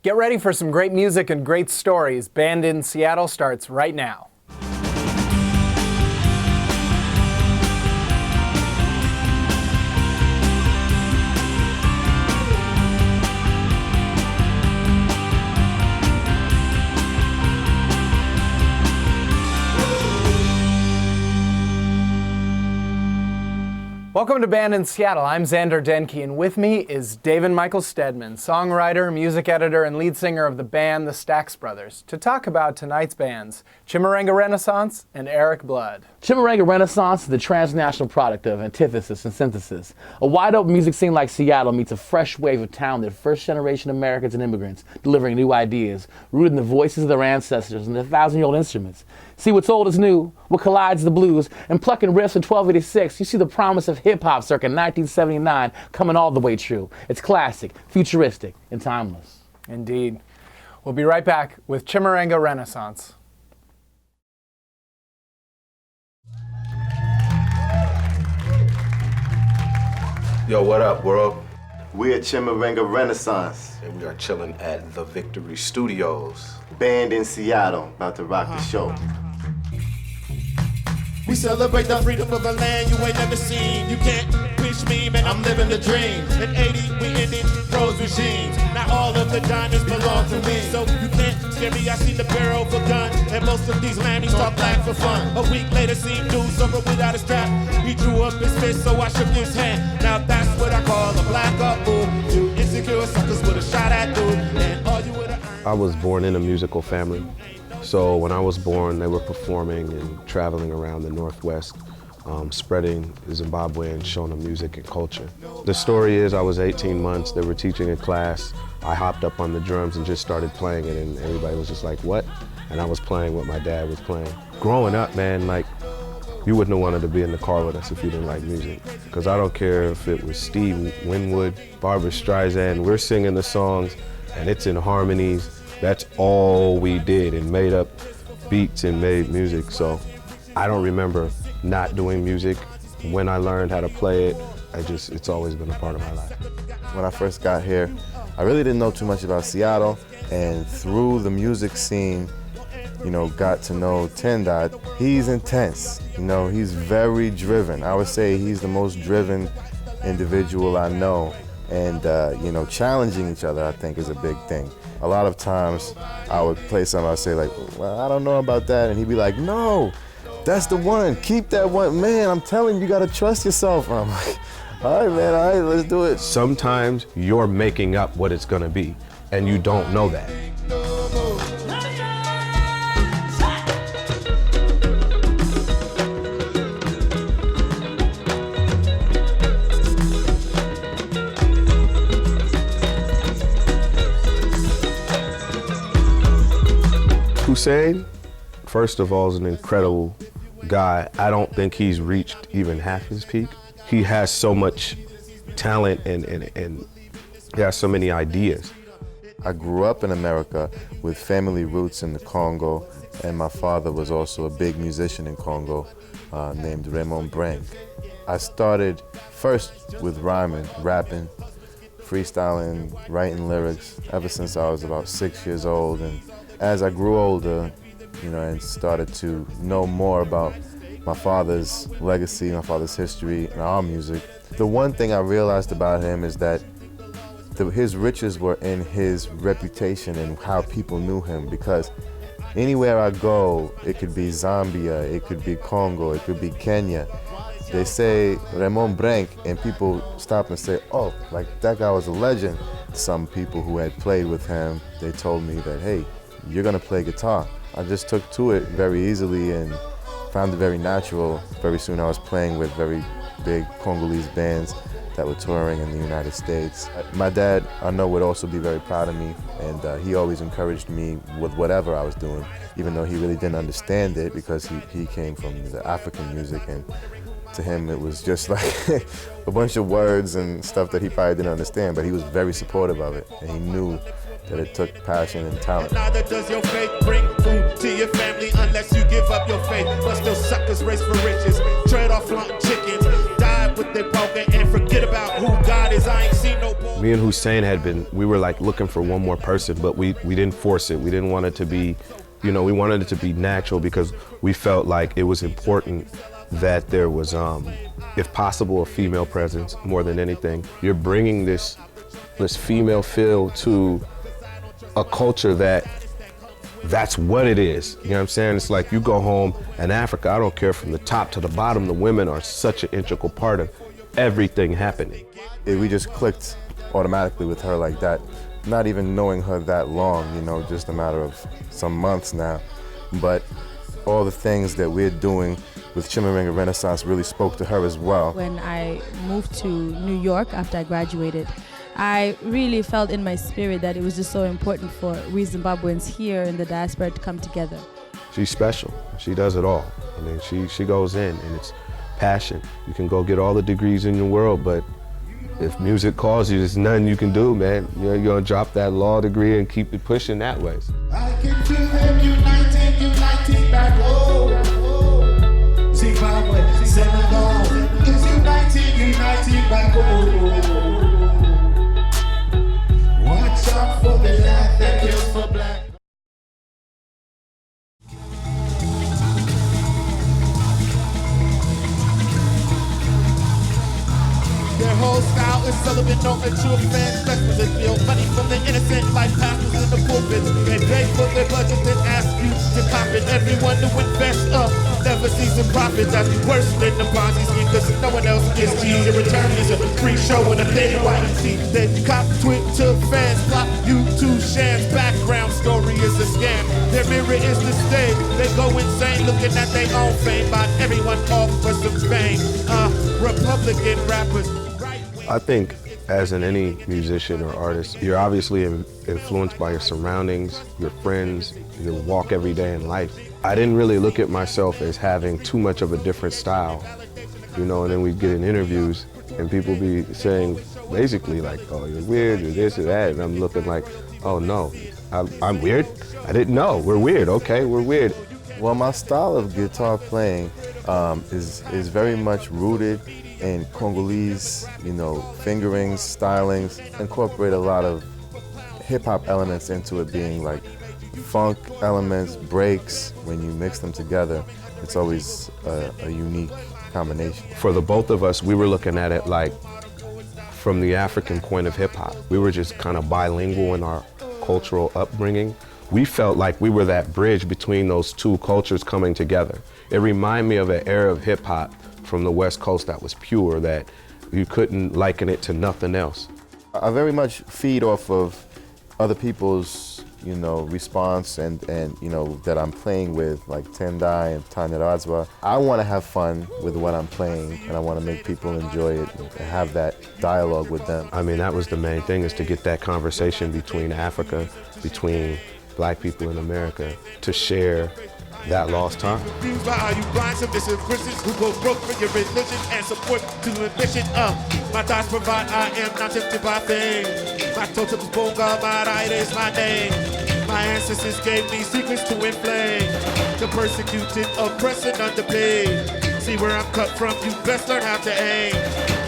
Get ready for some great music and great stories. Band in Seattle starts right now. Welcome to Band in Seattle. I'm Xander Denke, and with me is David Michael Stedman, songwriter, music editor, and lead singer of the band The Stax Brothers, to talk about tonight's bands, Chimurenga Renaissance and Erik Blood. Chimurenga Renaissance is the transnational product of antithesis and synthesis. A wide-open music scene like Seattle meets a fresh wave of talented first-generation Americans and immigrants delivering new ideas, rooted in the voices of their ancestors and their thousand-year-old instruments. See what's old is new, what collides the blues, and plucking riffs in 1286, you see the promise of hip-hop circa 1979 coming all the way true. It's classic, futuristic, and timeless. Indeed. We'll be right back with Chimurenga Renaissance. Yo, what up, world? We at Chimurenga Renaissance. And we are chilling at The Victory Studios. Band in Seattle, about to rock the show. We celebrate the freedom of a land you ain't never seen. You can't pinch me, man, I'm living the dream. In 80, we ended those regimes. Now all of the diamonds belong to me. So you can't scare me, I see the barrel of a gun. And most of these lammies talk black for fun. A week later, seen dude sober without a strap. He drew up his fist, so I shook his hand. Now that's what I call a black up move. You insecure suckers with a shot at dude. And all you would have. I was born in a musical family. So when I was born, they were performing and traveling around the Northwest, spreading Zimbabwean Shona music and culture. The story is I was 18 months, they were teaching a class. I hopped up on the drums and just started playing it, and everybody was just like, what? And I was playing what my dad was playing. Growing up, man, like, you wouldn't have wanted to be in the car with us if you didn't like music. Because I don't care if it was Steve Winwood, Barbra Streisand, we're singing the songs and it's in harmonies. That's all we did, and made up beats and made music. So I don't remember not doing music. When I learned how to play it, it's always been a part of my life. When I first got here, I really didn't know too much about Seattle, and through the music scene, got to know Tendot. He's intense, he's very driven. I would say he's the most driven individual I know, and challenging each other, I think, is a big thing. A lot of times I would play something, I'd say like, well, I don't know about that. And he'd be like, no, that's the one, keep that one. Man, I'm telling you, you gotta trust yourself. And I'm like, all right, man, all right, let's do it. Sometimes you're making up what it's gonna be, and you don't know that. Hussein, first of all, is an incredible guy. I don't think he's reached even half his peak. He has so much talent and he has so many ideas. I grew up in America with family roots in the Congo, and my father was also a big musician in Congo named Raymond Brink. I started first with rhyming, rapping, freestyling, writing lyrics ever since I was about 6 years old. And as I grew older, and started to know more about my father's legacy, my father's history, and our music, the one thing I realized about him is that his riches were in his reputation and how people knew him. Because anywhere I go, it could be Zambia, it could be Congo, it could be Kenya. They say Raymond Brink, and people stop and say, oh, like that guy was a legend. Some people who had played with him, they told me that, hey, you're gonna play guitar. I just took to it very easily and found it very natural. Very soon I was playing with very big Congolese bands that were touring in the United States. My dad, I know, would also be very proud of me, and he always encouraged me with whatever I was doing, even though he really didn't understand it because he came from the African music, and to him it was just like a bunch of words and stuff that he probably didn't understand, but he was very supportive of it, and he knew that it took passion and talent. Neither does your faith bring food to your family unless you give up your faith. But still suckers race for riches, trade off flunk chickens, die back with their poker and forget about who God is. I ain't seen no ball. Me and Hussein we were like looking for one more person, but we didn't force it. We didn't want it to be, we wanted it to be natural because we felt like it was important that there was, if possible, a female presence more than anything. You're bringing this female feel to a culture that's what it is. You know what I'm saying? It's like you go home in Africa, I don't care from the top to the bottom, the women are such an integral part of everything happening. We just clicked automatically with her like that, not even knowing her that long, just a matter of some months now. But all the things that we're doing with Chimurenga Renaissance really spoke to her as well. When I moved to New York after I graduated, I really felt in my spirit that it was just so important for we Zimbabweans here in the diaspora to come together. She's special. She does it all. I mean, she goes in and it's passion. You can go get all the degrees in the world, but if music calls you, there's nothing you can do, man. You're gonna drop that law degree and keep it pushing that way. I can feel them uniting back home. Zimbabwe, Senegal, is uniting back home. Watch out for the lad that kills for black. Their whole style is relevant, no true fans, specials and feel money from the innocent like pastors in the pulpit. They pay for their budget then ask you to cop it. Everyone to invest up, never sees a profit. That's worse than the Ponzi scheme, cause no one else gets cheese. Your return is a free show and a big white seat. They cop Twitter fans, plot YouTube shares. Background story is a scam. Their mirror is the stage. They go insane looking at their own fame. Bought everyone off for some fame. Republican rappers. I think as in any musician or artist, you're obviously influenced by your surroundings, your friends, your walk every day in life. I didn't really look at myself as having too much of a different style, and then we'd get in interviews and people be saying basically like, oh, you're weird, or this or that, and I'm looking like, oh no, I'm weird? I didn't know, we're weird, okay, we're weird. Well, my style of guitar playing is very much rooted in Congolese, fingerings, stylings, incorporate a lot of hip-hop elements into it, being like funk elements, breaks. When you mix them together, it's always a unique combination. For the both of us, we were looking at it like from the African point of hip-hop. We were just kind of bilingual in our cultural upbringing. We felt like we were that bridge between those two cultures coming together. It reminded me of an era of hip-hop from the West Coast that was pure, that you couldn't liken it to nothing else. I very much feed off of other people's, response and that I'm playing with, like Tendai and Tanya Radzwa. I want to have fun with what I'm playing, and I want to make people enjoy it and have that dialogue with them. I mean, that was the main thing, is to get that conversation between Africa, between Black people in America, to share that lost time. Why are you blind? Some distant Christians who go broke for your religion and support to ambition. My thoughts provide, I am not tempted by fame. My totem is Bonga, my right is my name. My ancestors gave me secrets to inflame. The persecuted, oppressed, and underpaid. See where I'm cut from, you best learn how to aim.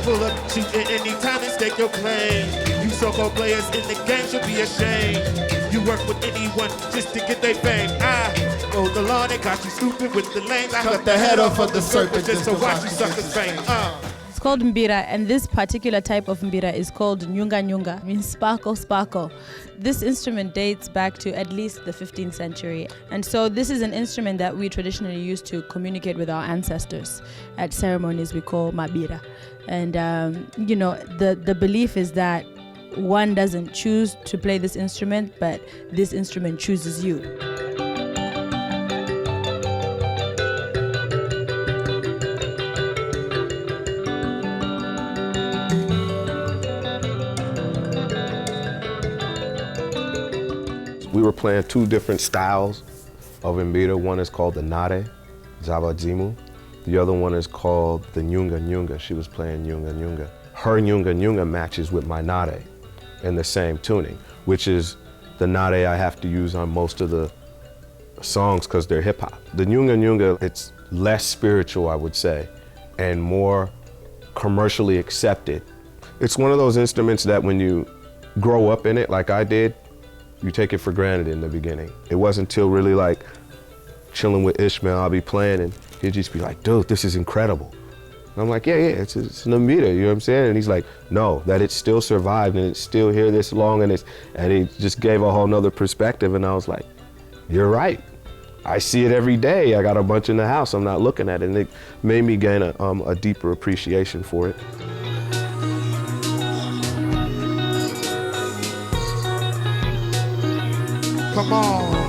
Pull up, shoot at any time and stake your claim. You so-called players in the game should be ashamed. You work with anyone just to get their fame. I mow the lawn and got you stupid with the lanes. I cut the head off of the serpent just to watch you suckers fame. It's called mbira, and this particular type of mbira is called nyunga nyunga, means sparkle sparkle. This instrument dates back to at least the 15th century, and so this is an instrument that we traditionally use to communicate with our ancestors. At ceremonies we call mabira, and the belief is that one doesn't choose to play this instrument, but this instrument chooses you. We were playing two different styles of mbira. One is called the nare, zabadzimu. The other one is called the nyunga nyunga. She was playing nyunga nyunga. Her nyunga nyunga matches with my nare in the same tuning, which is the nare I have to use on most of the songs because they're hip hop. The nyunga nyunga, it's less spiritual, I would say, and more commercially accepted. It's one of those instruments that when you grow up in it, like I did, you take it for granted in the beginning. It wasn't until really like chilling with Ishmael, I'll be playing and he'd just be like, dude, this is incredible. And I'm like, yeah, it's an Amita, you know what I'm saying? And he's like, no, that it still survived and it's still here this long, and he just gave a whole nother perspective, and I was like, you're right. I see it every day. I got a bunch in the house, I'm not looking at it, and it made me gain a deeper appreciation for it. Come on.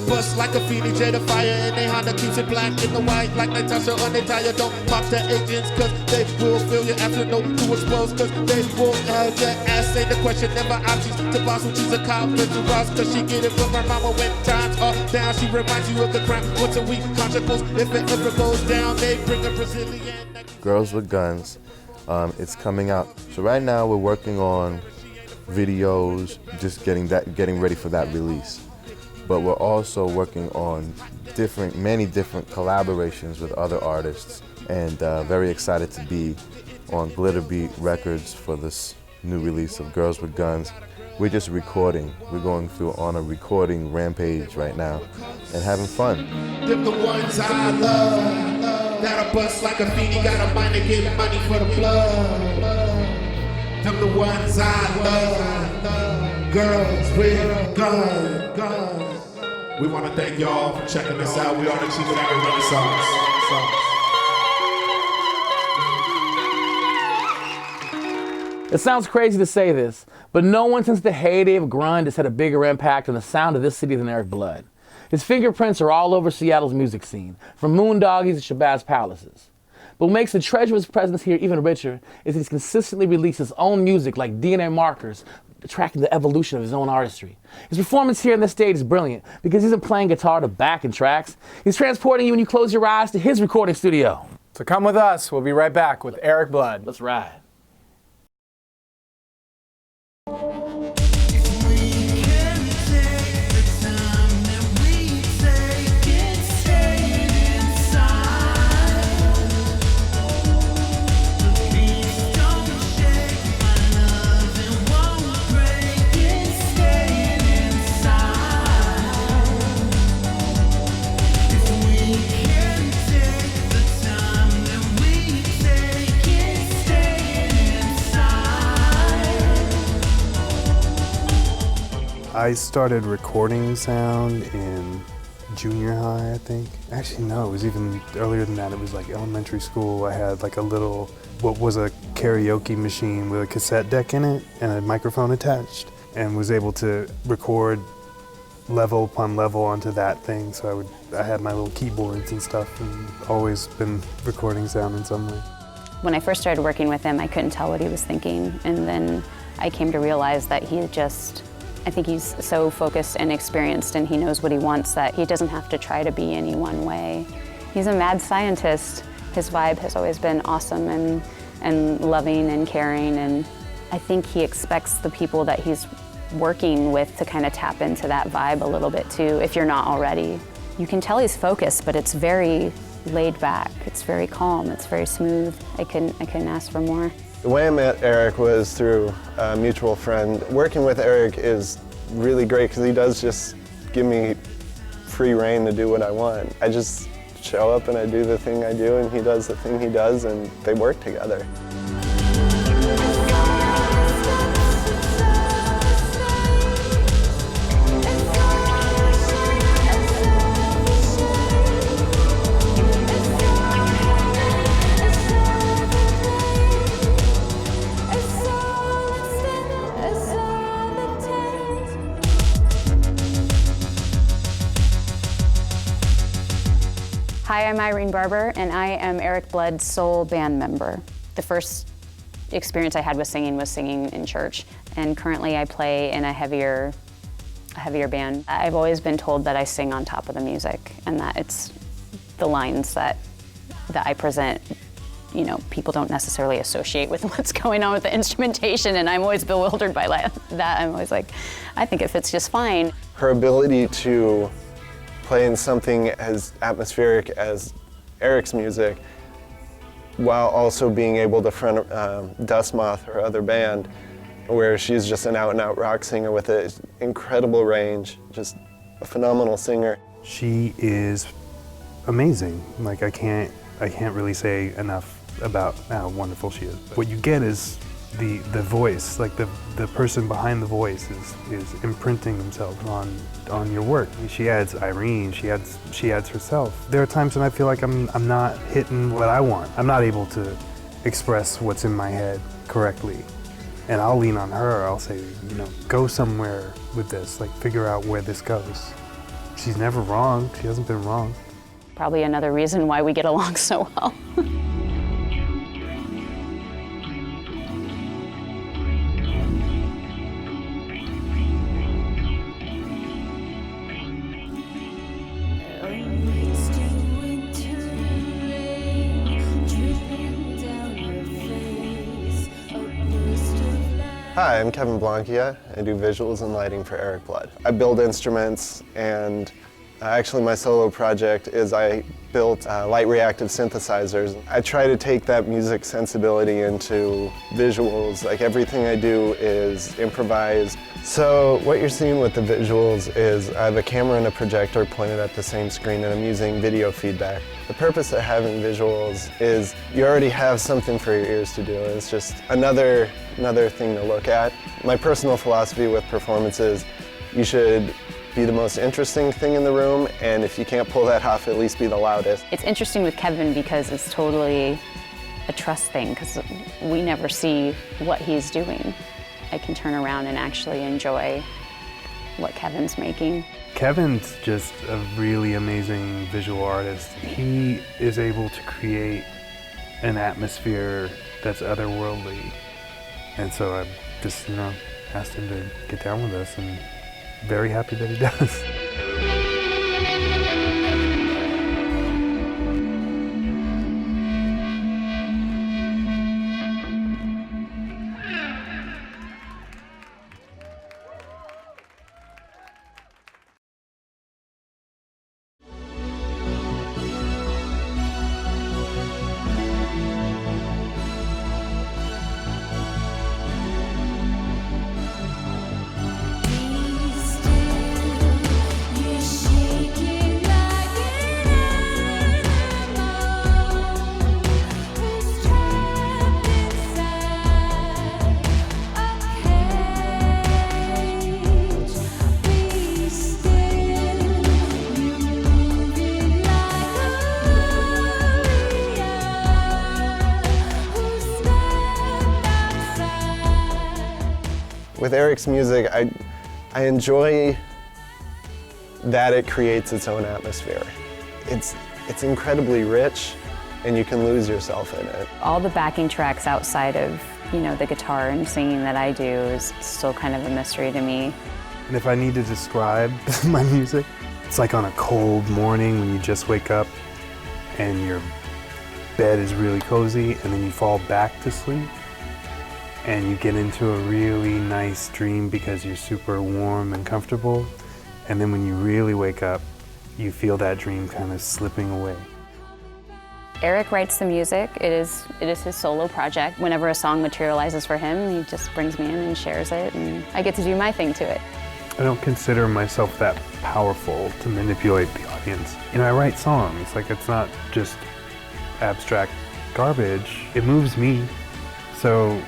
Bust like a Phoenix, jet of fire, and they Honda keeps it black in the white like Natasha on their tire. Don't pop the agents, cause they will feel your after know to expose, cause they will have your ass say the question, never options to boss when she's a cop, to Ross, cause she get it from her mama when times are down. She reminds you of the crime once a week, consequence, if it ever goes down, they bring a Brazilian. Girls with Guns, it's coming out. So right now we're working on videos, just getting ready for that release. But we're also working on many different collaborations with other artists, and very excited to be on Glitterbeat Records for this new release of Girls with Guns. We're just recording. We're going through on a recording rampage right now and having fun. Them the ones I love, that'll bust like a Phoenix, got a mind to get money for the blood. Them the ones I love, Girls with Guns. We want to thank y'all for checking us out. We are the Chimurenga Renaissance. It sounds crazy to say this, but no one since the heyday of grunge has had a bigger impact on the sound of this city than Erik Blood. His fingerprints are all over Seattle's music scene, from Moondoggies to Shabazz Palaces. But what makes the treasure of his presence here even richer is that he's consistently released his own music like DNA markers, tracking the evolution of his own artistry. His performance here on this stage is brilliant because he isn't playing guitar to backing tracks. He's transporting you when you close your eyes to his recording studio. So come with us. We'll be right back with Erik Blood. Let's ride. I started recording sound in junior high, I think. Actually, no, it was even earlier than that. It was like elementary school. I had like a little, what was a karaoke machine with a cassette deck in it and a microphone attached, and was able to record level upon level onto that thing. So I had my little keyboards and stuff, and always been recording sound in some way. When I first started working with him, I couldn't tell what he was thinking, and then I came to realize that I think he's so focused and experienced, and he knows what he wants, that he doesn't have to try to be any one way. He's a mad scientist. His vibe has always been awesome and loving and caring, and I think he expects the people that he's working with to kind of tap into that vibe a little bit too, if you're not already. You can tell he's focused, but it's very laid back. It's very calm. It's very smooth. I couldn't ask for more. The way I met Erik was through a mutual friend. Working with Erik is really great because he does just give me free rein to do what I want. I just show up and I do the thing I do, and he does the thing he does, and they work together. Hi, I'm Irene Barber, and I am Erik Blood's sole band member. The first experience I had with singing was singing in church, and currently I play in a heavier band. I've always been told that I sing on top of the music, and that it's the lines that I present, you know, people don't necessarily associate with what's going on with the instrumentation, and I'm always bewildered by that. I'm always like, I think it fits just fine. Her ability to play in something as atmospheric as Erik's music while also being able to front Dust Moth, her other band, where she's just an out-and-out rock singer with an incredible range, just a phenomenal singer. She is amazing. Like I can't really say enough about how wonderful she is. What you get is the voice, like the person behind the voice is imprinting themselves on your work. She adds Irene, she adds herself. There are times when I feel like I'm not hitting what I want. I'm not able to express what's in my head correctly. And I'll lean on her, I'll say, you know, go somewhere with this, like figure out where this goes. She's never wrong, she hasn't been wrong. Probably another reason why we get along so well. Hi, I'm Kevin Blanquia. I do visuals and lighting for Erik Blood. I build instruments, and actually my solo project is I built light reactive synthesizers. I try to take that music sensibility into visuals. Like everything I do is improvised. So what you're seeing with the visuals is I have a camera and a projector pointed at the same screen, and I'm using video feedback. The purpose of having visuals is you already have something for your ears to do, and it's just another thing to look at. My personal philosophy with performance is you should be the most interesting thing in the room, and if you can't pull that off, at least be the loudest. It's interesting with Kevin because it's totally a trust thing, because we never see what he's doing. I can turn around and actually enjoy what Kevin's making. Kevin's just a really amazing visual artist. He is able to create an atmosphere that's otherworldly. And so I just, you know, asked him to get down with us, and very happy that he does. With Erik's music, I enjoy that it creates its own atmosphere. It's incredibly rich, and you can lose yourself in it. All the backing tracks outside of, you know, the guitar and singing that I do is still kind of a mystery to me. And if I need to describe my music, it's like on a cold morning when you just wake up and your bed is really cozy, and then you fall back to sleep. And you get into a really nice dream because you're super warm and comfortable. And then when you really wake up, you feel that dream kind of slipping away. Erik writes the music. It is his solo project. Whenever a song materializes for him, he just brings me in and shares it, and I get to do my thing to it. I don't consider myself that powerful to manipulate the audience. You know, I write songs. Like, it's not just abstract garbage. It moves me. So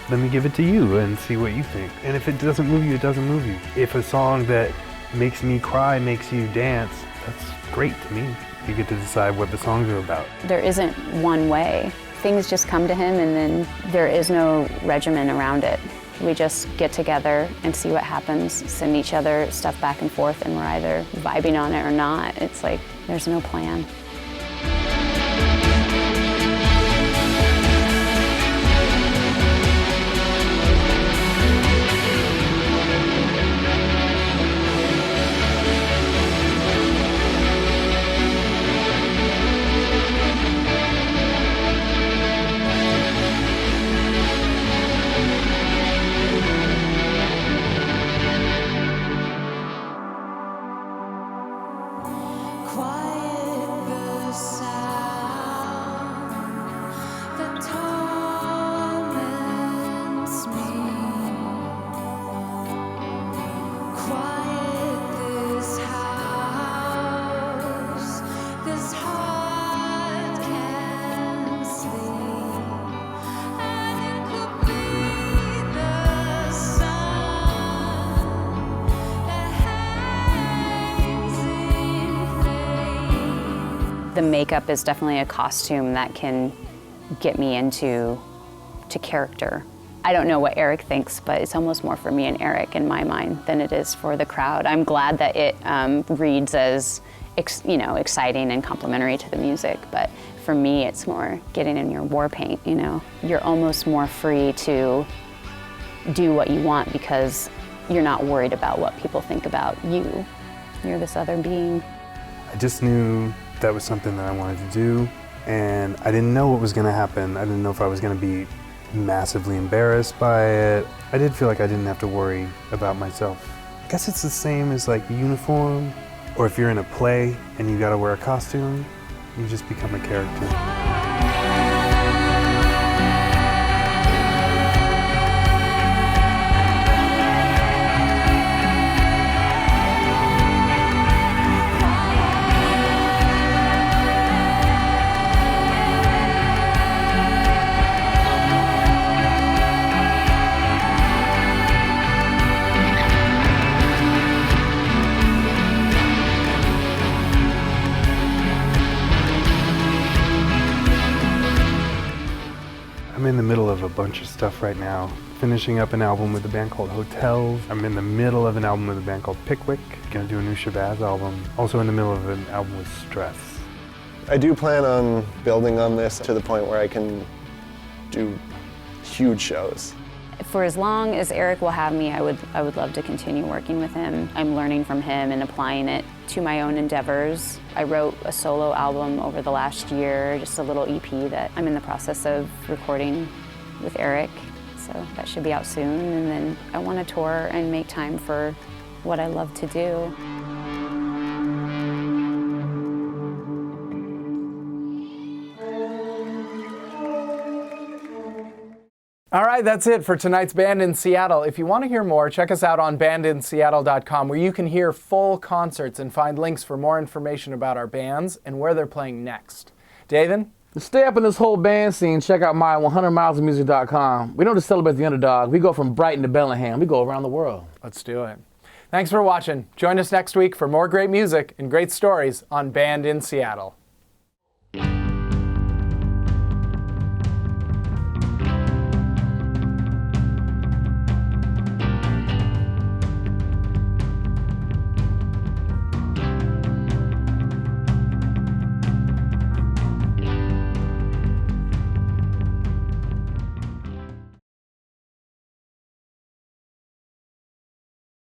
let me give it to you and see what you think. And if it doesn't move you, it doesn't move you. If a song that makes me cry makes you dance, that's great to me. You get to decide what the songs are about. There isn't one way. Things just come to him, and then there is no regimen around it. We just get together and see what happens, send each other stuff back and forth, and we're either vibing on it or not. It's like there's no plan. Quiet The makeup is definitely a costume that can get me into character. I don't know what Erik thinks, but it's almost more for me and Erik in my mind than it is for the crowd. I'm glad that it reads as exciting and complimentary to the music, but for me it's more getting in your war paint, you know. You're almost more free to do what you want because you're not worried about what people think about you. You're this other being. I just knew that was something that I wanted to do, and I didn't know what was going to happen. I didn't know if I was going to be massively embarrassed by it. I did feel like I didn't have to worry about myself. I guess it's the same as like a uniform, or if you're in a play and you got to wear a costume, you just become a character. I'm in the middle of a bunch of stuff right now. Finishing up an album with a band called Hotels. I'm in the middle of an album with a band called Pickwick. Gonna do a new Shabazz album. Also in the middle of an album with Stress. I do plan on building on this to the point where I can do huge shows. For as long as Erik will have me, I would love to continue working with him. I'm learning from him and applying it to my own endeavors. I wrote a solo album over the last year, just a little EP that I'm in the process of recording with Erik. So that should be out soon. And then I want to tour and make time for what I love to do. All right, that's it for tonight's Band in Seattle. If you want to hear more, check us out on bandinseattle.com, where you can hear full concerts and find links for more information about our bands and where they're playing next. David? To stay up in this whole band scene, check out my 100milesofmusic.com. We don't just celebrate the underdog. We go from Brighton to Bellingham. We go around the world. Let's do it. Thanks for watching. Join us next week for more great music and great stories on Band in Seattle.